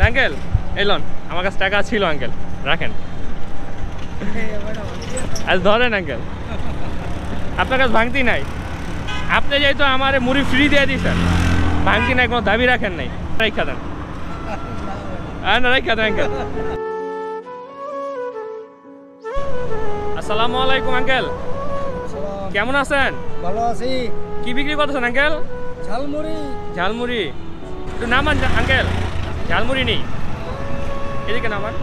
Uncle Elon আমার কাছে টাকা ছিল আঙ্কেল, রাখেন। আজ ধরেন আঙ্কেল, আপনার কাছে ভাঙতি নাই, আপনি যেহেতু আমার মুড়ি ফ্রি দিয়ে দিয়েছেন, ভাঙতি নাই, কোনো দাবি রাখেন নাই, রেখা দেন। না রেখা দেন আঙ্কেল। আসসালামু আলাইকুম আঙ্কেল, কেমন আছেন? ভালো আছি। কি বিক্রি করতেছেন আঙ্কেল? ঝালমুড়ি। ঝালমুড়ি একটু নামান আঙ্কেল, ঝালমুড়ি নেই, এদিকে নামান।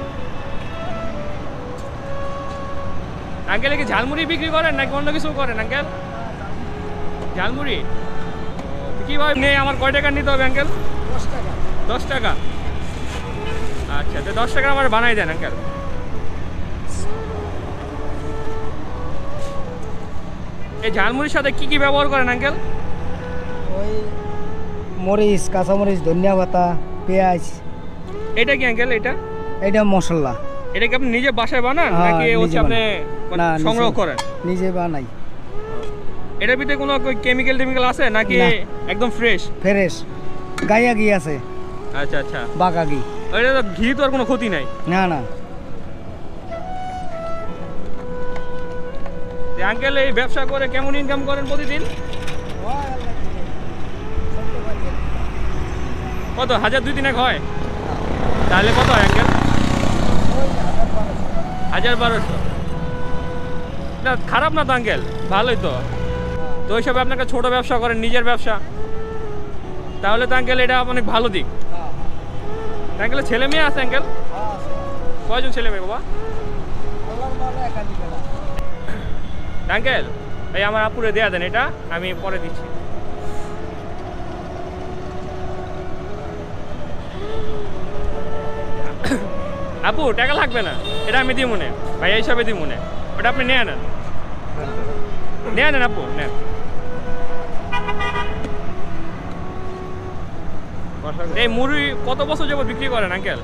আঙ্কেল কি ঝালমুড়ি বিক্রি করেন নাকি অন্য কিছু করেন আঙ্কেল? ঝালমুড়ি কীভাবে নেই, আমার কয় টাকা নিতে হবে আঙ্কেল? 10 টাকা। 10 টাকা, আচ্ছা তো 10 টাকা আমার বানাই দেন আঙ্কেল। এই ঝালমুড়ির সাথে কি কি ব্যবহার করেন আঙ্কেল? ওই মরিচ, কাঁচামরিচ, ধনিয়া পাতা, পেঁয়াজ। এটা কি আঙ্কেল? এটা মশলা। এটা কি আপনি নিজে বাসায় বানান নাকি হচ্ছে আপনি সংগ্রহ করেন? নিজে বানাই। এটার ভিতরে কোনো কেমিক্যাল আছে নাকি একদম ফ্রেশ? ফ্রেশ, গায়া ঘি আছে। আচ্ছা আচ্ছা, বাঁকা ঘি। এটা তো ঘি, তো আর কোনো ক্ষতি নাই। না না। আঙ্কেল এই ব্যবসা করে কেমন ইনকাম করেন প্রতিদিন? কত, 1000 2-3 হয়? তাহলে কত হয় আঙ্কেল? 1000-1200। না খারাপ না তো আঙ্কেল, ভালোই তো। তো ওই হিসাবে আপনাকে ছোট ব্যবসা করেন, নিজের ব্যবসা, তাহলে তো আঙ্কেল এটা অনেক ভালো দিক। আঙ্কেলের ছেলে মেয়ে আছে আঙ্কেল? কয়জন ছেলে মেয়ে বাবা? আঙ্কেল এই আমার আপুরে দেয়া দেন, এটা আমি পরে দিচ্ছি। আপু টাকা লাগবে না, এটা আমি দিই মনে, ভাই এই হিসাবে দিই মনে, ওটা আপনি নিয়ে নেন, নিয়ে নেন আপু, নেন। এই মুড়ি কত বছর যাবত বিক্রি করেন আঙ্কেল?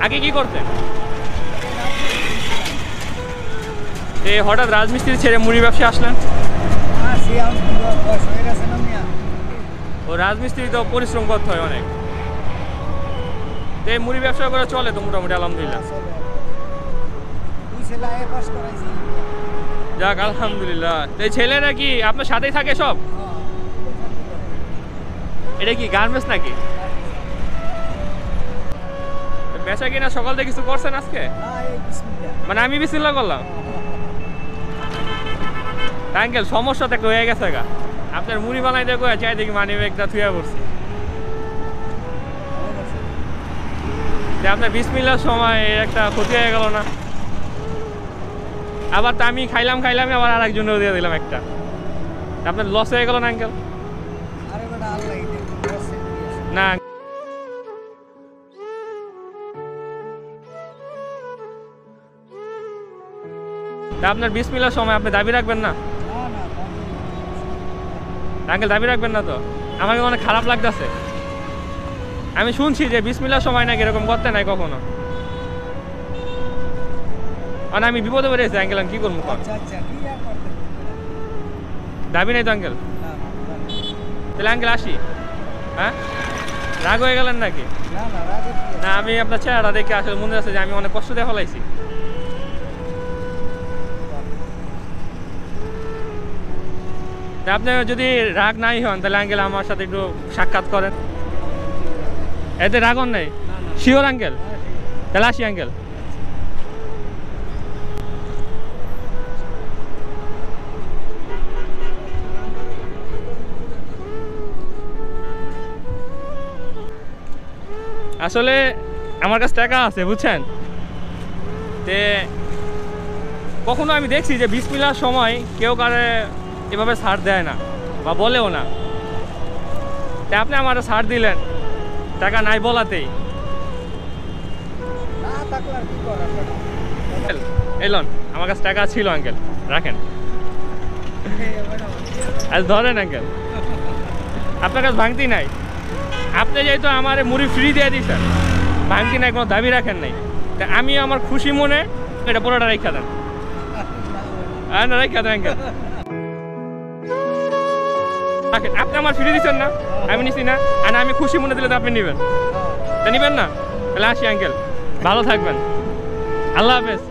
আগে কি করতেন? এই হঠাৎ রাজমিস্ত্রি ছেড়ে মুড়ি ব্যবসা আসলেন? ও রাজমিস্ত্রি তো পরিশ্রম করতে হয় অনেক, এই মুড়ি ব্যবসা করে চলে তো মোটামুটি আলহামদুলিল্লাহ। যাক আলহামদুলিল্লাহ। এই ছেলেরা কি আপনার সাথেই থাকে সব? এটা কি গার্মেন্টস নাকি? বেচা কিনা সকাল থেকে কিছু করছেন আজকে? মানে আমি বিসমিল্লাহ করলাম। আঙ্কেল সমস্যা তো একটা হয়ে গেছে গা, আপনার মুড়ি বানাই দেখো, চাই দেখি মানি ব্যাগটা থুয়া পড়ছি। আপনার বিসমিল্লার সময় একটা ক্ষতি হয়ে গেল না? আবার তো আমি খাইলাম আবার আর একজনেও দিয়ে দিলাম একটা, আপনার লস হয়ে গেল না আঙ্কেল? না আপনার বিসমিল্লার সময় আপনি দাবি রাখবেন না আঙ্কেল? দাবি রাখবেন না তো? আমাকে অনেক খারাপ লাগতেছে, আমি শুনছি যে বিসমিল্লার সময় নাকি এরকম করতে নাই কখনো, মানে আমি বিপদে পড়েছি আঙ্কেল, আমি কি করবো? দাবি নাই তো আঙ্কেল? তাহলে আঙ্কেল আসি। হ্যাঁ রাগ হয়ে গেলেন নাকি? না আমি আপনার চেহারা দেখে আসলে মনে আছে যে আমি অনেক কষ্ট দিয়ে ফেলাইছি। আপনি যদি রাগ নাই হন তাহলে আঙ্কেল আমার সাথে একটু সাক্ষাৎ করেন, এতে রাগন নাই? Sure uncle? তাহলে আসি আঙ্কেল। আসলে আমার কাছে টাকা আছে বুঝছেন, তে কখনো আমি দেখছি যে বিসমিল্লাহর সময় কেউ কারে এভাবে ছাড় দেয় না বা বলেও না, তা আপনি আমার ছাড় দিলেন টাকা নাই বলাতেই। এলন আমার কাছে টাকা ছিল আঙ্কেল, রাখেন। আজ ধরেন আঙ্কেল, আপনার কাছে ভাঙতি নাই, আপনি যেহেতু আমার মুড়ি ফ্রি দিয়ে দিয়েছেন, ভাঙতি নাই, কোনো দাবি রাখেন নাই, তা আমি আমার খুশি মনে এটা পুরোটা রেখা দেন। না রেখা দেন আঙ্কেল, আপনি আমার ফ্রি দিচ্ছেন না, আমি নিচ্ছি না, আর আমি খুশি মনে দিলে তো আপনি নেবেন। তা নিবেন না? তাহলে আসি আঙ্কেল, ভালো থাকবেন, আল্লাহ হাফেজ।